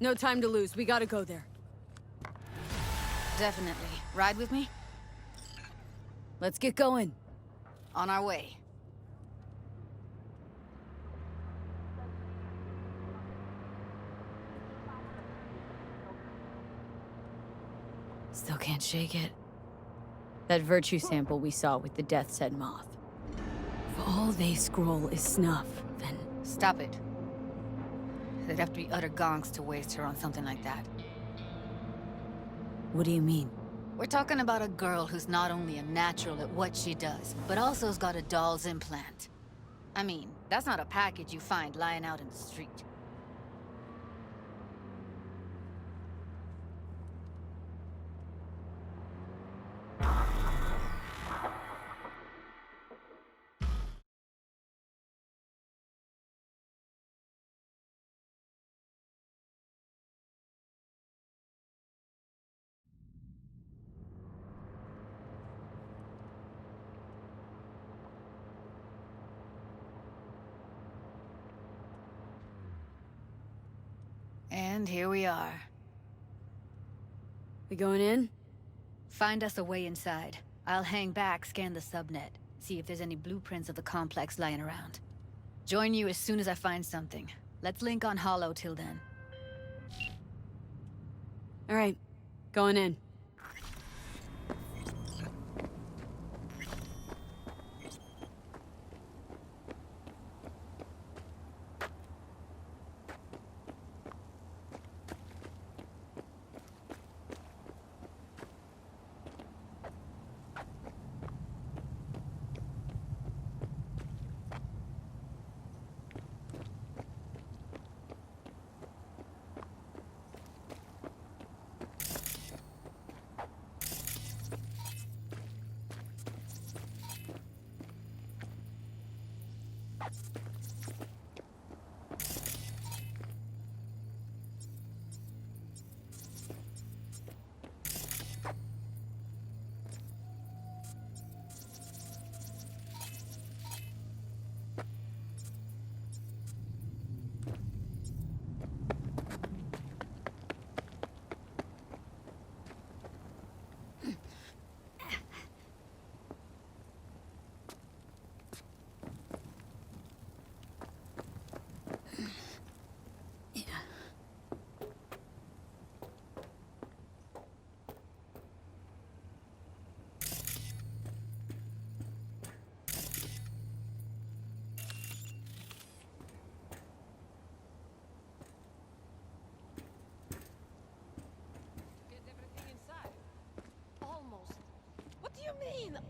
No time to lose. We gotta go there. Definitely. Ride with me? Let's get going. On our way. Still can't shake it. That virtue sample we saw with the Death's Head moth. If all they scroll is snuff, then... Stop it. They'd have to be utter gonks to waste her on something like that. What do you mean? We're talking about a girl who's not only a natural at what she does, but also has got a doll's implant. I mean, that's not a package you find lying out in the street. And here we are. We going in? Find us a way inside. I'll hang back, scan the subnet, see if there's any blueprints of the complex lying around. Join you as soon as I find something. Let's link on Hollow till then. All right, going in.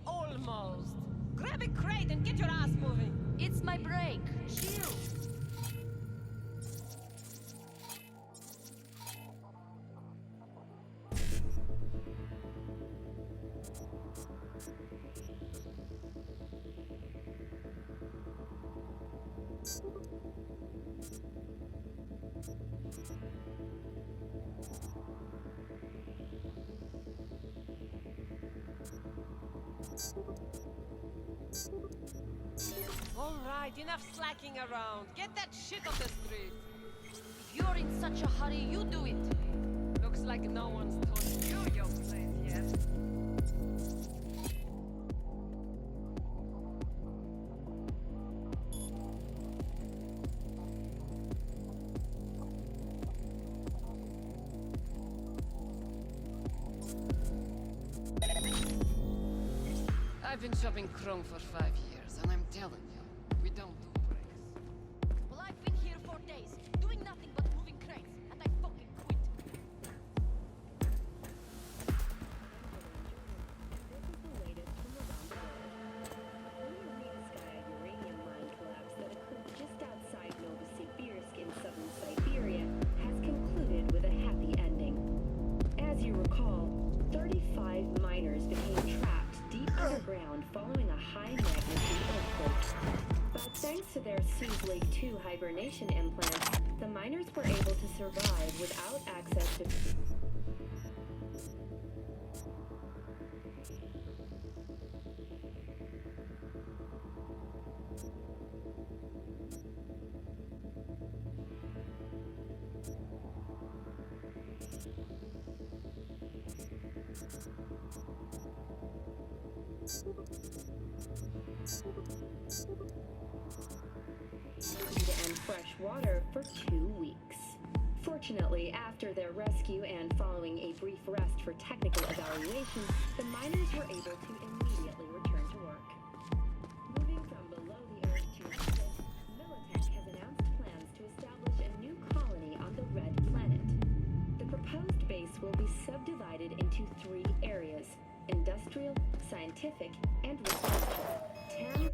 Almost. Grab a crate and get your ass moving. It's my break. Chill. All right, enough slacking around. Get that shit off the street. If you're in such a hurry, you do it. Looks like no one's told you your place yet. I've been shopping Chrome for 5 years, and I'm telling you, we don't do breaks. Well, I've been here for days, doing nothing but moving crates, and I fucking quit. This is the latest from around the world. A Maria Sky uranium mine collapse that occurred just outside Novosibirsk in southern Siberia has concluded with a happy ending. As you recall, 35 miners became trapped deep underground following a high-magnitude earthquake. But thanks to their Suze Lake 2 hibernation implants, the miners were able to survive without access to... Food and fresh water for 2 weeks. Fortunately, after their rescue and following a brief rest for technical evaluation, the miners were able to immediately return to work. Moving from below the earth to surface, Militech has announced plans to establish a new colony on the Red Planet. The proposed base will be subdivided into 3 areas: industrial, scientific, and residential. Town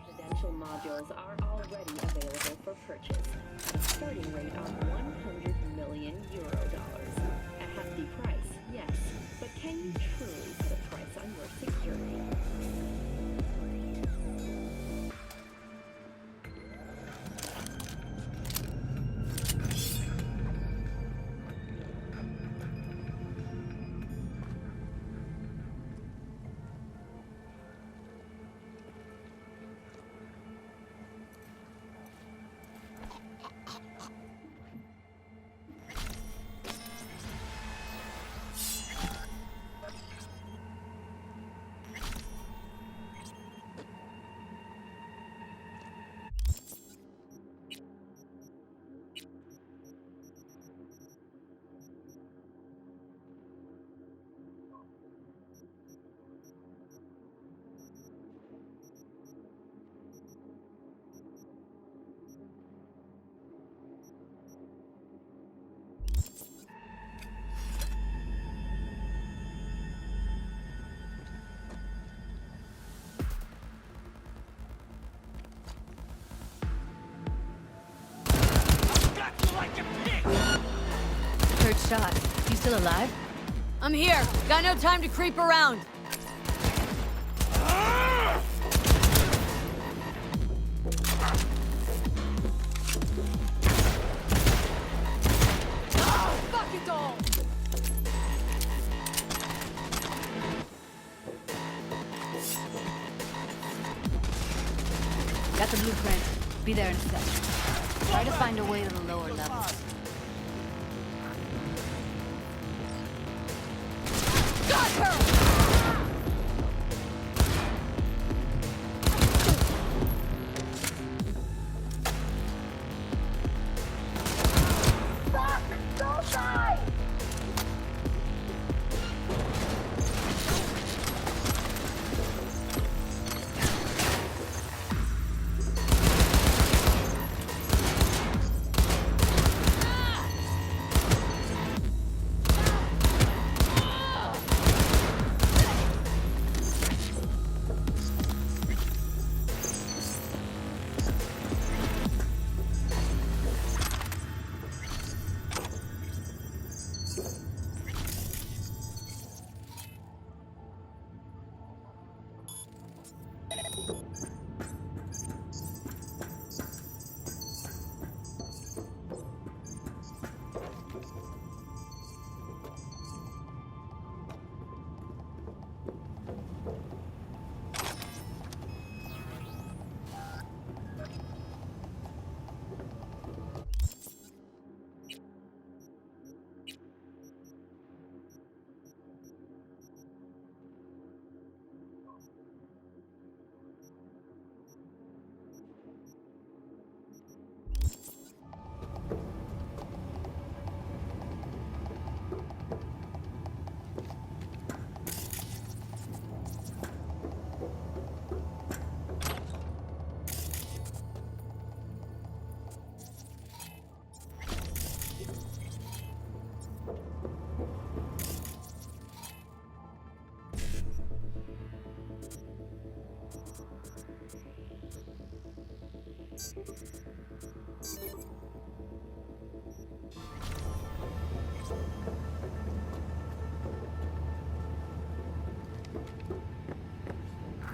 residential modules are already available for purchase at a starting rate of €100 million. A hefty price, yes, but can you truly put a price on your security? Heard shots. You still alive? I'm here. Got no time to creep around. Fuck it all! Got the blueprint. Be there in a sec. Try to find a way to the lower levels. Got her!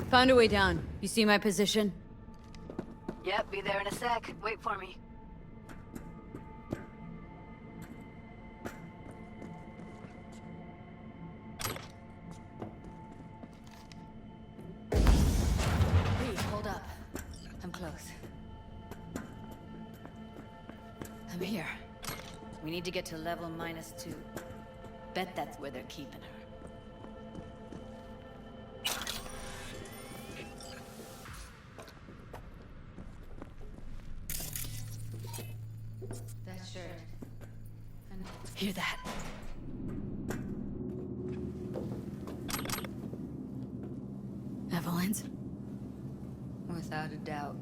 Found a way down. You see my position? Yep, be there in a sec. Wait for me. Hey, hold up. I'm close. I'm here. We need to get to level -2. Bet that's where they're keeping her. That shirt. Hear that? Evelyn's? Without a doubt.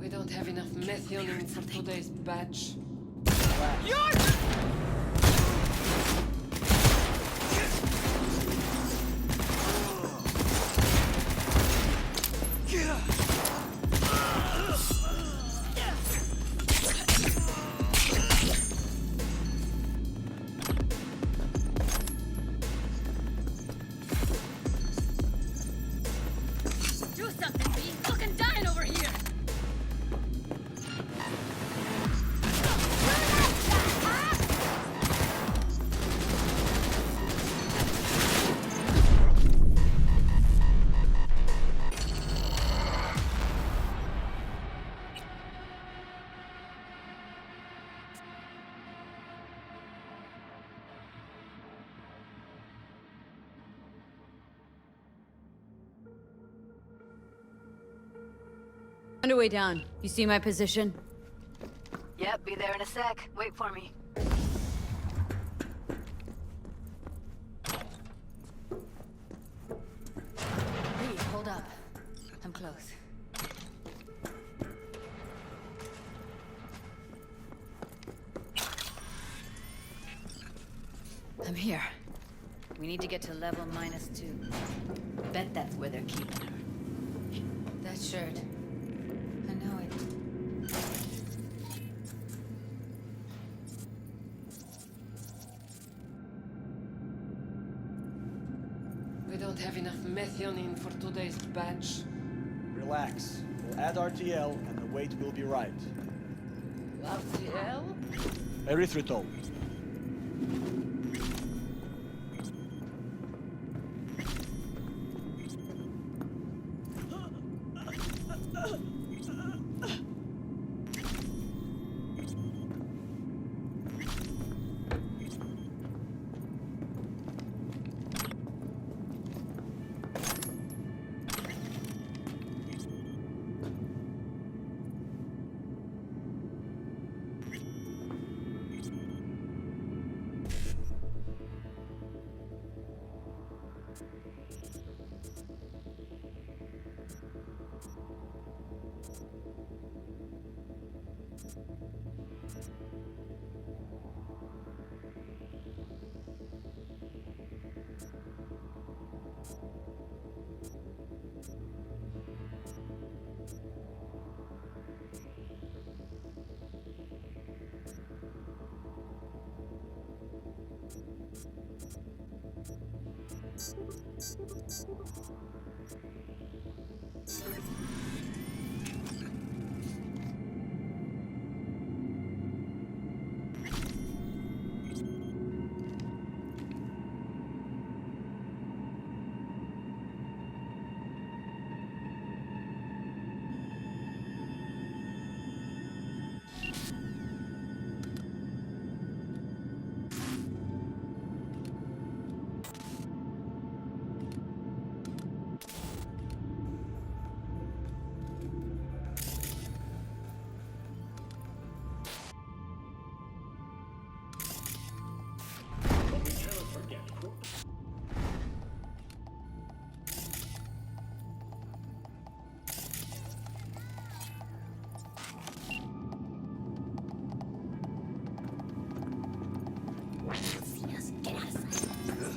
We don't have enough methionine for today's batch. Do something, B. Fucking dying over here. Found a way down. You see my position? Yep, be there in a sec. Wait for me. Hey, hold up. I'm close. I'm here. We need to get to level -2. Bet that's where they're keeping her. That shirt. I know it. We don't have enough methionine for today's batch. Relax. We'll add RTL and the weight will be right. RTL? Erythritol.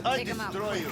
I Take 'em out. destroy you.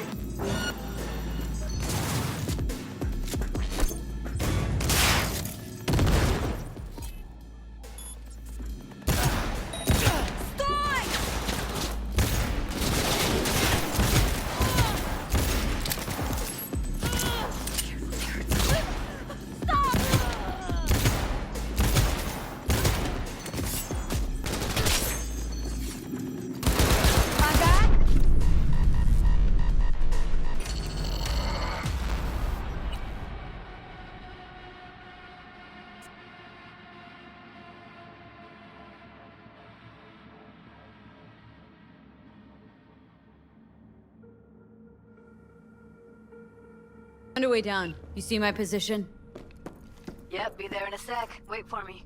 On the way down. You see my position? Yep, be there in a sec. Wait for me.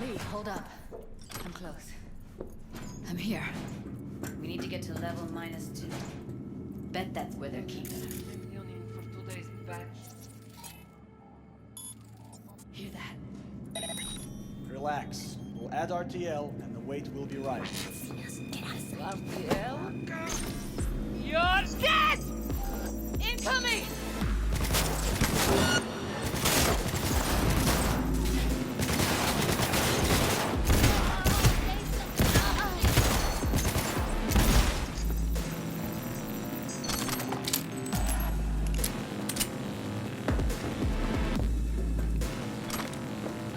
Wait, hold up. I'm close. I'm here. We need to get to level -2. Bet that's where they're keeping her. Million for today's batch. Hear that? Relax. We'll add RTL and the weight will be right. RTL? You're dead! Incoming!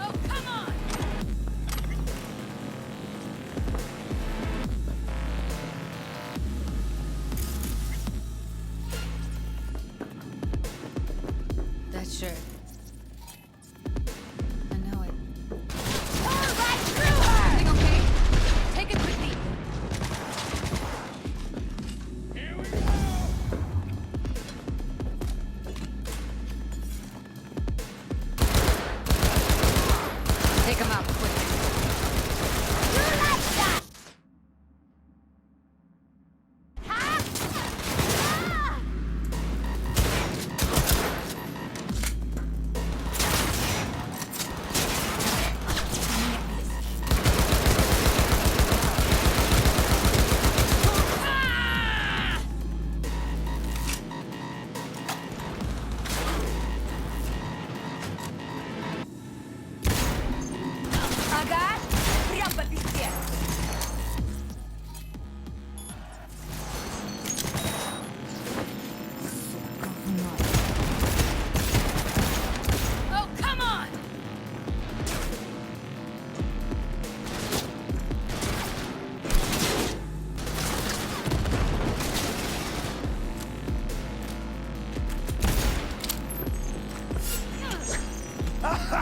Oh, come on! That shirt. I know it. Right through her! Everything okay? Take it quickly. Here we go! Take him out quick. You like that? Huh? Ah! Ага, прям по пизде. Oh, come on! Fuck!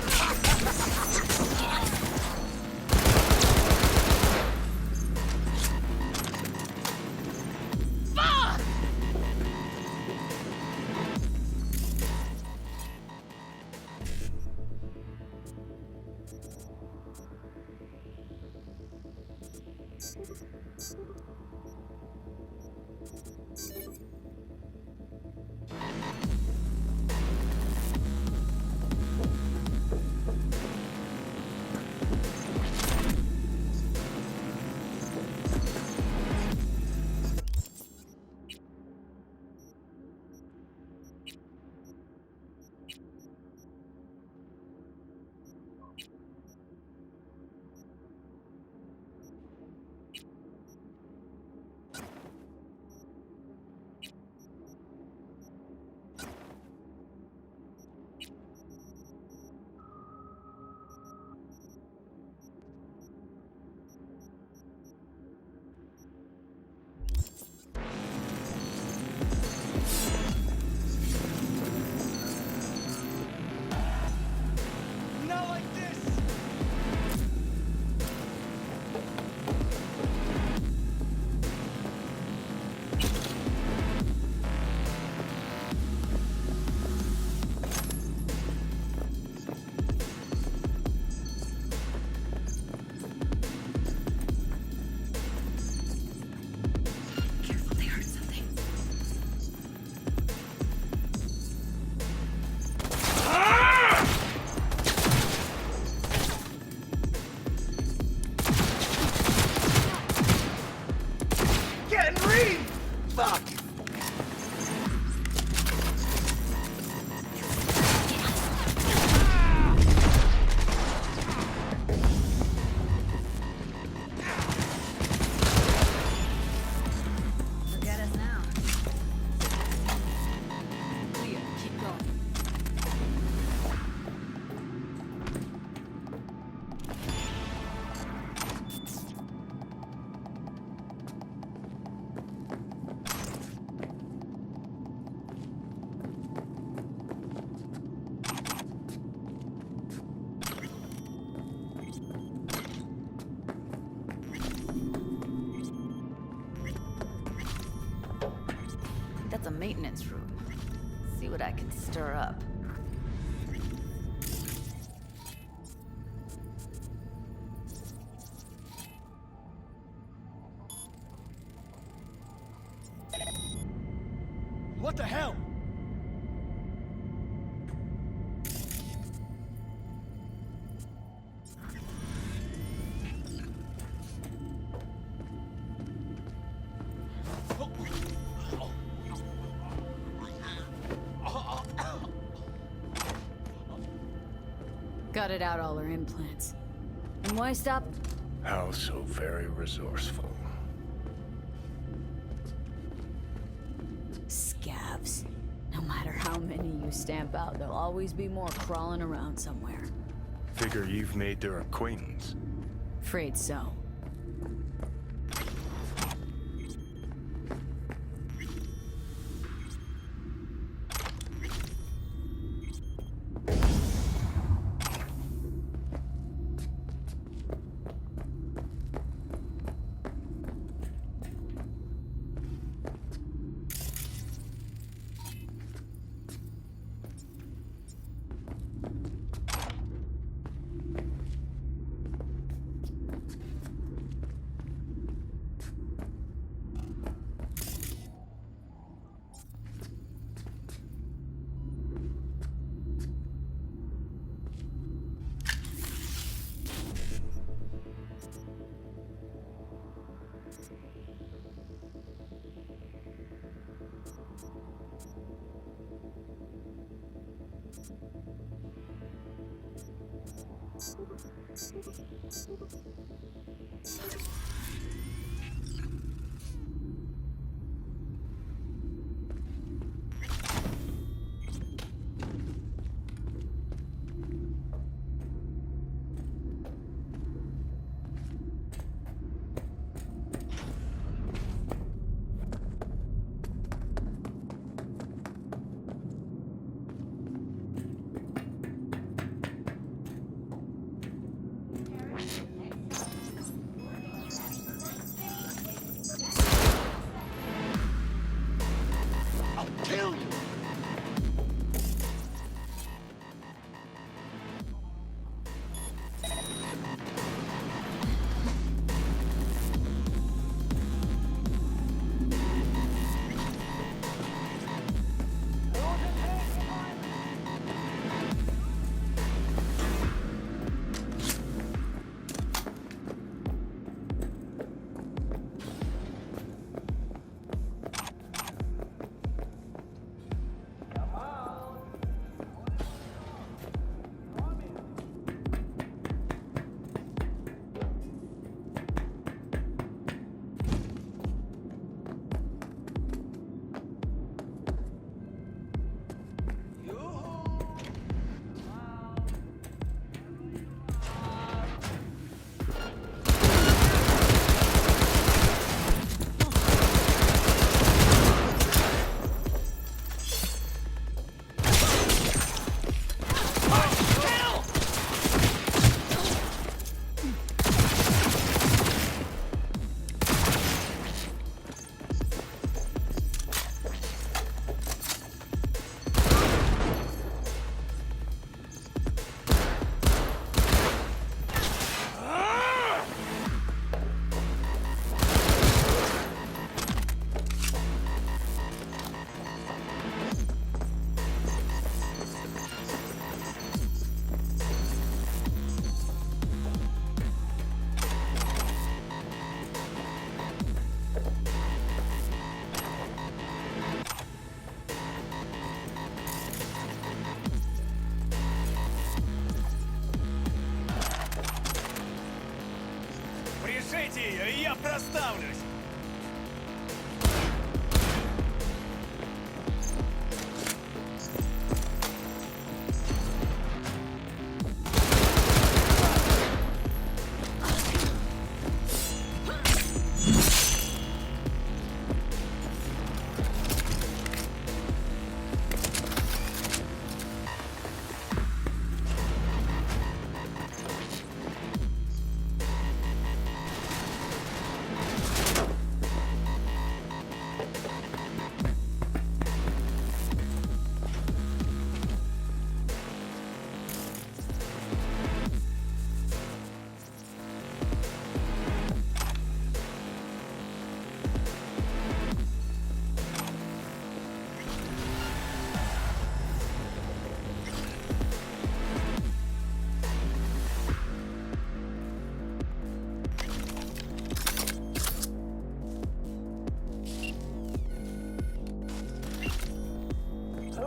Not like this! Careful, they heard something. Getting read! Fuck! Look at us now. Clear. Keep going. That's a maintenance room. See what I can stir up. What the hell? Gutted out all her implants. And why stop? How so very resourceful. Scavs. No matter how many you stamp out, there'll always be more crawling around somewhere. Figure you've made their acquaintance. Afraid so.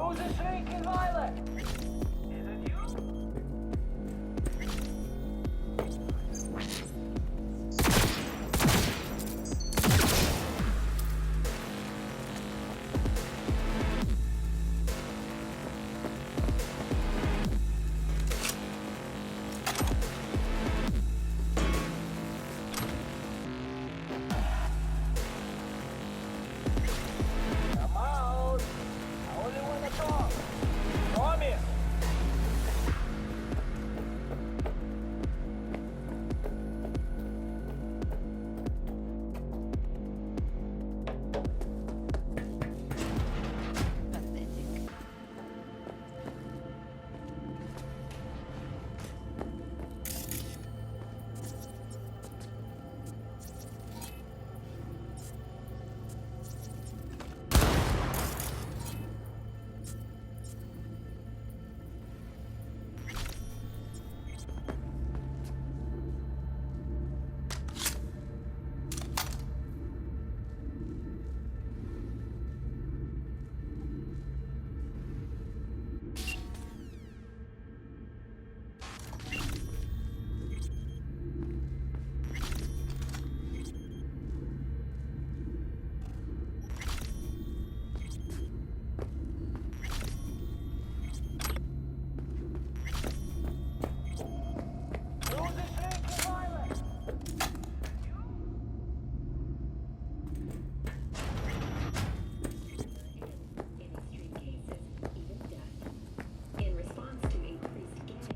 Who's a shrieking violet? Is it you? Come out. I only want to talk. Come here. Pathetic. Who's a shrieking violet? In extreme cases, even death. In response to increased gaming.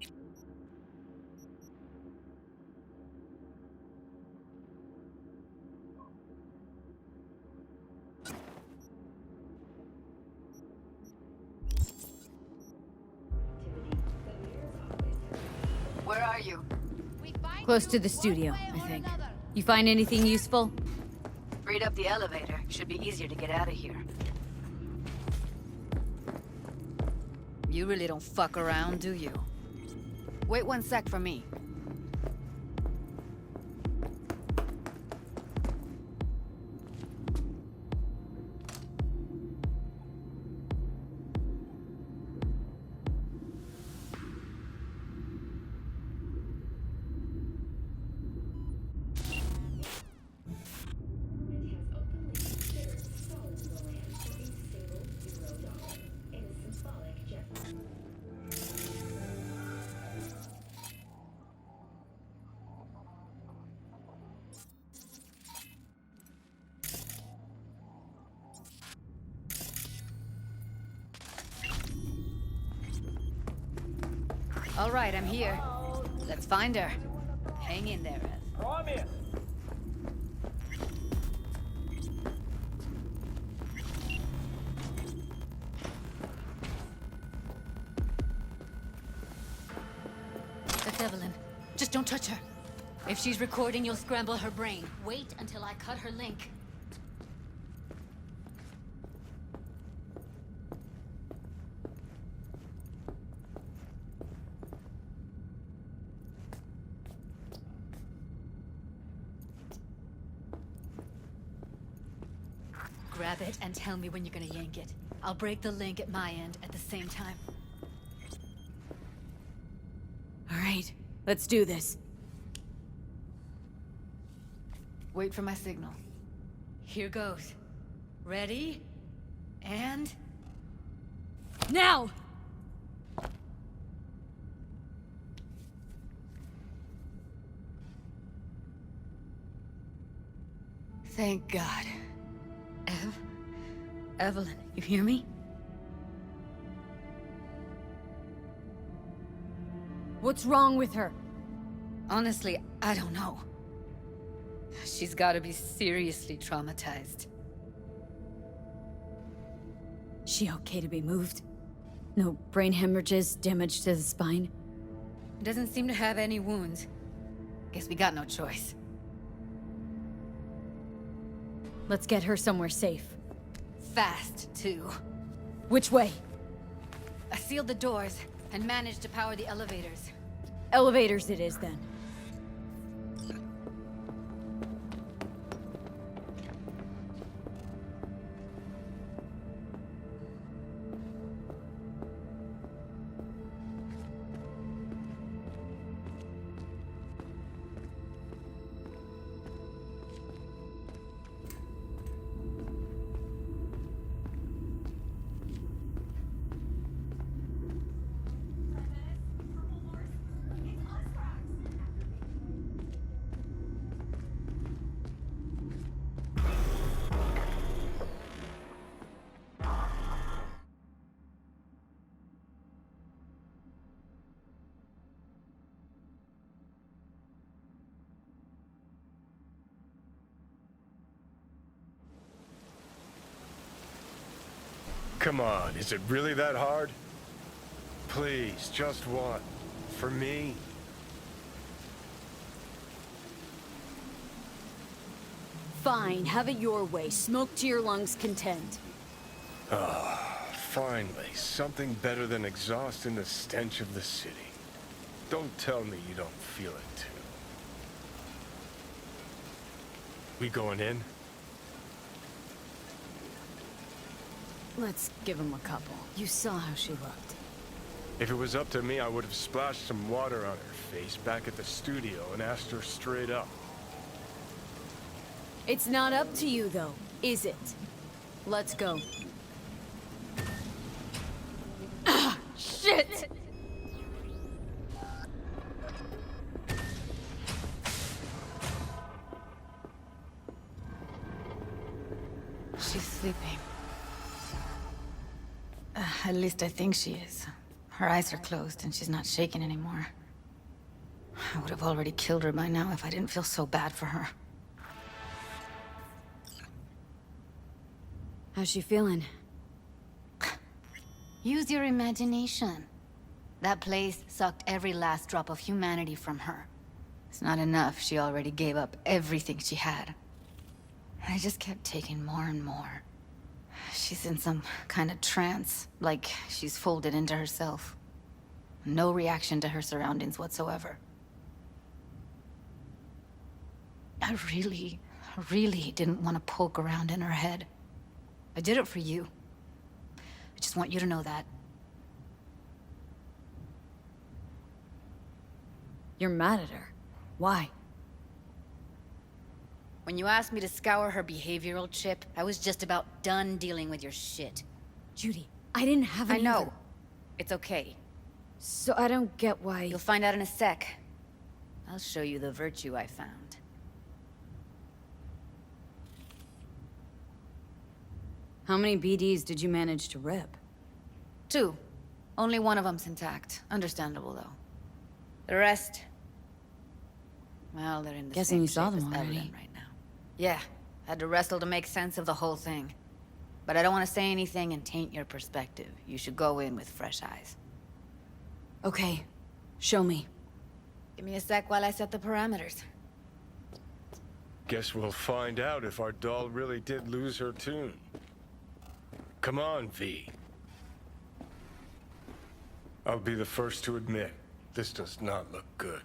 Activity, the mayor's office. Where are you? We find Close you to the one studio, way I or think. another. You find anything useful? Freed up the elevator. Should be easier to get out of here. You really don't fuck around, do you? Wait 1 sec for me. Government has openly considered selling the land for a single $0 in a symbolic gesture. All right, I'm here. Let's find her. Hang in there, Ev. Come here. That's Evelyn. Just don't touch her. If she's recording, you'll scramble her brain. Wait until I cut her link. Grab it and tell me when you're gonna yank it. I'll break the link at my end at the same time. All right, let's do this. Wait for my signal. Here goes. Ready? And... Now! Thank God. Evelyn, you hear me? What's wrong with her? Honestly, I don't know. She's gotta be seriously traumatized. She okay to be moved? No brain hemorrhages, damage to the spine? Doesn't seem to have any wounds. Guess we got no choice. Let's get her somewhere safe. Fast, too. Which way? I sealed the doors and managed to power the elevators. Elevators it is, then. Come on, is it really that hard? Please, just one. For me? Fine, have it your way. Smoke to your lungs' content. Finally, something better than exhaust in the stench of the city. Don't tell me you don't feel it too. We going in? Let's give him a couple. You saw how she looked. If it was up to me, I would have splashed some water on her face back at the studio and asked her straight up. It's not up to you, though, is it? Let's go. Ah, shit! She's sleeping. At least I think she is. Her eyes are closed and she's not shaking anymore. I would have already killed her by now if I didn't feel so bad for her. How's she feeling? Use your imagination. That place sucked every last drop of humanity from her. It's not enough, she already gave up everything she had. I just kept taking more and more. She's in some kind of trance, like she's folded into herself. No reaction to her surroundings whatsoever. I really didn't want to poke around in her head. I did it for you. I just want you to know that. You're mad at her. Why? When you asked me to scour her behavioral chip, I was just about done dealing with your shit. Judy, I didn't have any I know. other- It's okay. So I don't get why... You'll find out in a sec. I'll show you the virtue I found. How many BDs did you manage to rip? 2. Only one of them's intact. Understandable, though. The rest... Well, they're in the Guessing same you saw shape them as already. Evelyn right now. Yeah. Had to wrestle to make sense of the whole thing. But I don't want to say anything and taint your perspective. You should go in with fresh eyes. Okay, show me. Give me a sec while I set the parameters. Guess we'll find out if our doll really did lose her tune. Come on, V. I'll be the first to admit, this does not look good.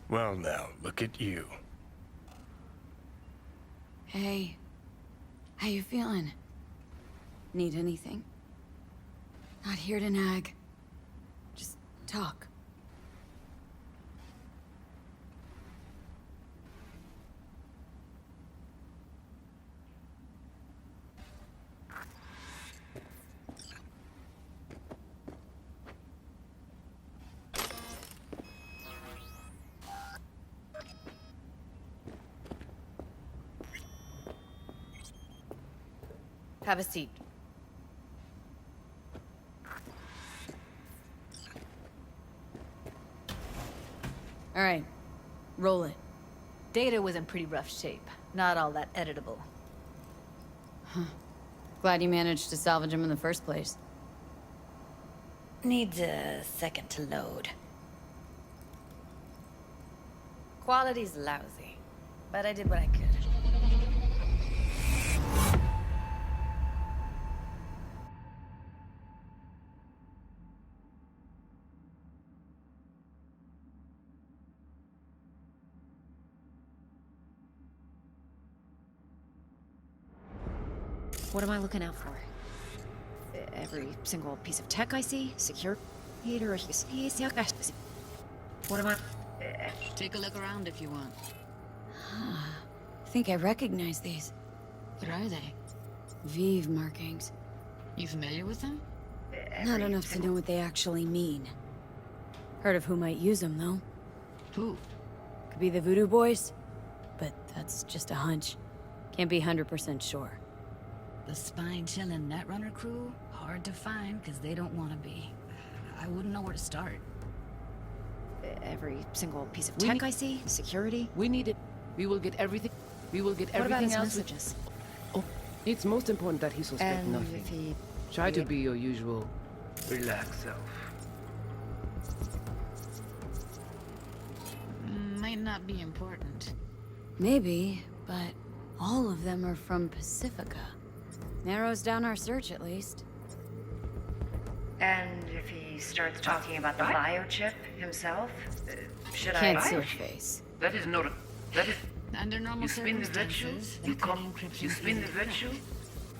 Well now, look at you. Hey, how you feeling? Need anything? Not here to nag. Just talk. Have a seat. All right, roll it. Data was in pretty rough shape. Not all that editable. Glad you managed to salvage him in the first place. Needs a second to load. Quality's lousy, but I did what I could. What am I looking out for? Every single piece of tech I see? Secure? What am I... Take a look around if you want. I think I recognize these. What are they? Vive markings. You familiar with them? Not enough to know what they actually mean. Heard of who might use them, though. Who? Could be the Voodoo Boys, but that's just a hunch. Can't be 100% sure. The spine-chilling Netrunner crew? Hard to find, because they don't want to be. I wouldn't know where to start. Every single piece of We tech need- I see, security. We need it. We will get everything. We will get What about everything his else. messages? Oh, it's most important that he suspect And nothing. if he... Try to be your usual relaxed self. Might not be important. Maybe, but all of them are from Pacifica. Narrows down our search, at least. And if he starts talking about the biochip himself, should Can't I... see your face. That is not. That is. Under normal You spin the virtue. circumstances, You that come. encryption You spin the is virtue.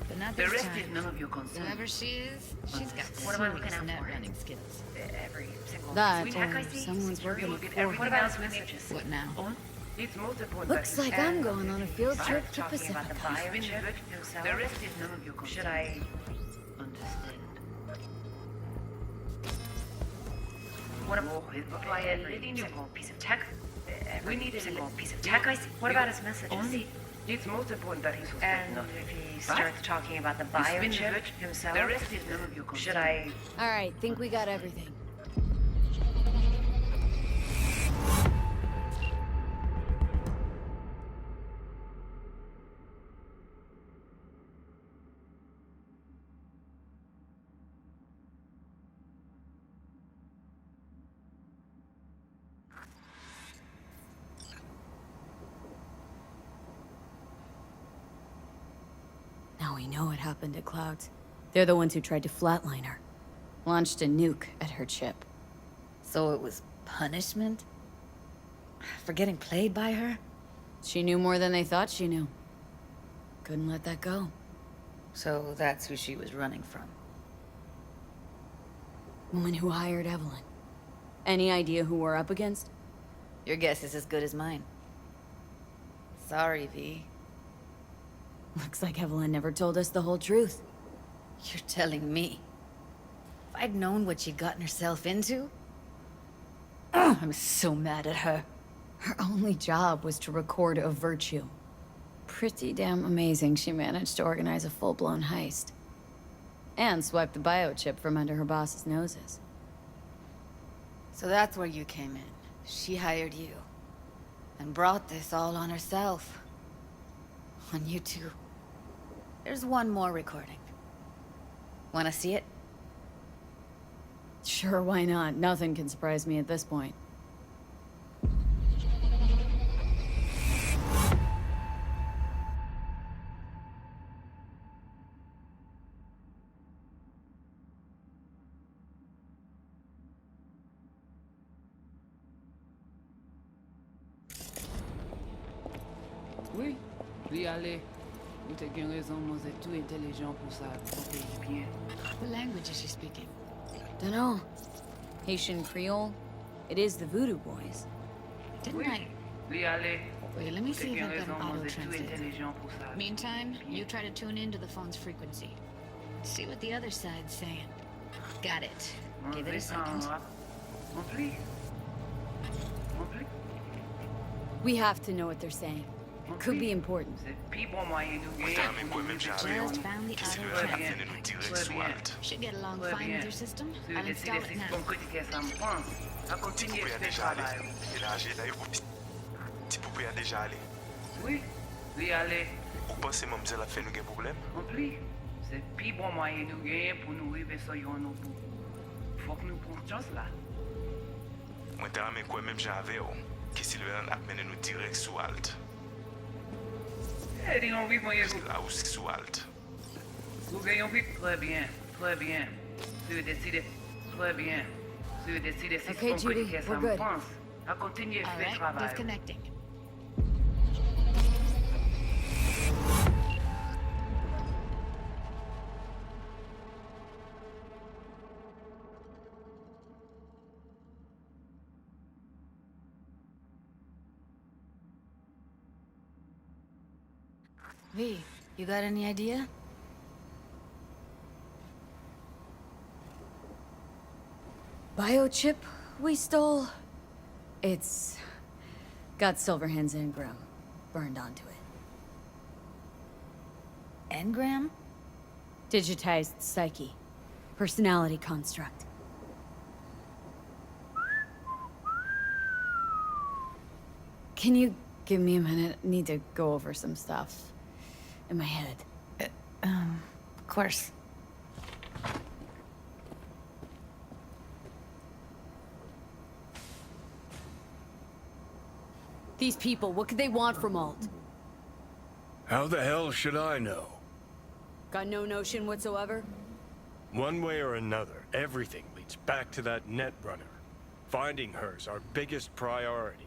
but not The this rest time. is none of your concern. Whoever she is, she's got What am I looking serious out net for? running skills. Every single That, piece of tech I or see, someone's security. working Get for everything What about else his we need. messages? What now? On. It's most important. Looks that like I'm going on a field trip to Talking about the Pacifica. biochip himself. the rest is none of your concern. Should I... understand? What about every single piece of tech? Every single piece of tech I see. What about his messages? Only. It's most important that he suspect And nothing. if he starts talking about the You spin the biochip virtue. himself, The rest is none of your concern. should I... All right, think we got everything. Now we know what happened at Clouds. They're the ones who tried to flatline her. Launched a nuke at her chip. So it was punishment? For getting played by her? She knew more than they thought she knew. Couldn't let that go. So that's who she was running from. Woman who hired Evelyn. Any idea who we're up against? Your guess is as good as mine. Sorry, V. Looks like Evelyn never told us the whole truth. You're telling me. If I'd known what she'd gotten herself into... I'm so mad at her. Her only job was to record a virtue. Pretty damn amazing she managed to organize a full-blown heist. And swipe the biochip from under her boss's noses. So that's where you came in. She hired you. And brought this all on herself. On you two. There's one more recording. Wanna see it? Sure, why not? Nothing can surprise me at this point. Oui. Oui, allez. Vous avez une raison, vous êtes tout intelligent pour ça. Vous payez bien. What language is she speaking? Dunno. Haitian Creole? It is the Voodoo Boys. Didn't I? Oui, allez. Wait, let me see Vous if avez I've got raison, an vous êtes tout auto-translator. intelligent pour ça. Meantime, you try to tune into the phone's frequency. See what the other side's saying. Got it. Give it a second. Non plus. Non plus. We have to know what they're saying. It could be important. C'est pis bon moyen nous gagner. Just found the auto-translator. Très bien. Should get along Très fine bien. with your system. Si vous I'll install décidez it si now. c'est bon côté que ça me pense, à continuer à faire travail. Ti poupée a déjà allé. Oui. Oui, allez. Ou pensez mademoiselle a fait nous gen problème? Non plus. C'est pis bon moyen nous gagner pour nous arriver sur yon au bout. Faut que nous prenions chance là. Mwen te rame kwen menm jan ave yo, ki Sylvain ap mene nou direct sou alt. Eh, dis on vit moyen Parce que là où c'est sous alt. Vous gagnez vite. Très bien. Très bien. Si vous décidez. Très bien. Si vous décidez si Okay, c'est bon Judy, côté que ça we're me good. pense, à continuer à All faire right, travail. disconnecting. V, you got any idea? Biochip we stole? It's got Silverhand's engram burned onto it. Engram? Digitized psyche. Personality construct. Can you give me a minute? I need to go over some stuff in my head. Of course. These people, what could they want from Alt? How the hell should I know? Got no notion whatsoever? One way or another, everything leads back to that Netrunner. Finding her's our biggest priority.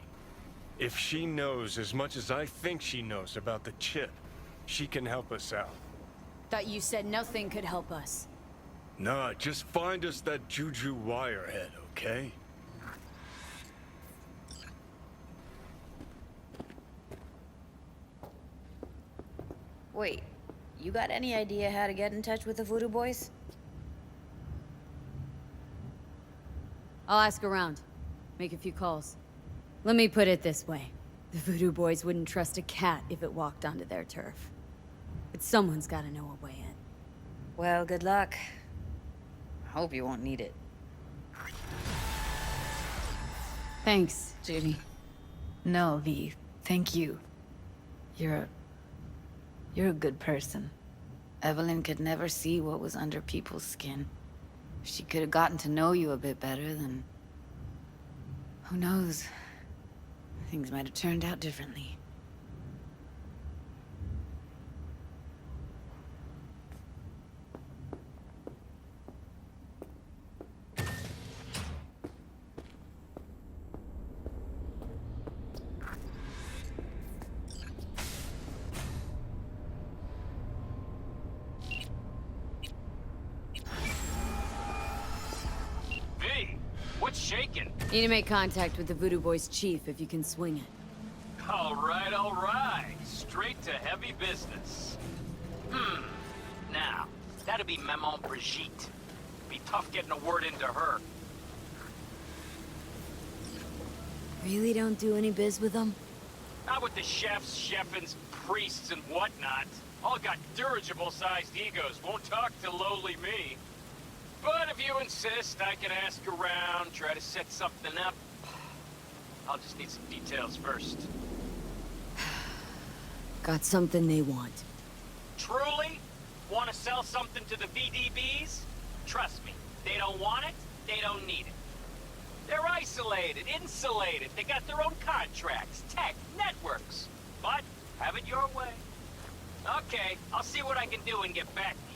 If she knows as much as I think she knows about the chip, she can help us out. Thought you said nothing could help us. Nah, just find us that Juju wirehead, okay? Wait, you got any idea how to get in touch with the Voodoo Boys? I'll ask around. Make a few calls. Let me put it this way. The Voodoo Boys wouldn't trust a cat if it walked onto their turf. But someone's gotta know a way in. Well, good luck. I hope you won't need it. Thanks, Judy. No, V. Thank you. You're a good person. Evelyn could never see what was under people's skin. If she could have gotten to know you a bit better, then... who knows? Things might have turned out differently. What's shaking? Need to make contact with the Voodoo Boys chief if you can swing it. All right. Straight to heavy business. Now, that'd be Maman Brigitte. Be tough getting a word into her. Really don't do any biz with them? Not with the chefs, chefins, priests, and whatnot. All got dirigible-sized egos, won't talk to lowly me. But if you insist, I can ask around, try to set something up. I'll just need some details first. Got something they want. Truly? Want to sell something to the VDBs? Trust me, they don't want it, they don't need it. They're isolated, insulated, they got their own contracts, tech, networks. But, have it your way. Okay, I'll see what I can do and get back to you.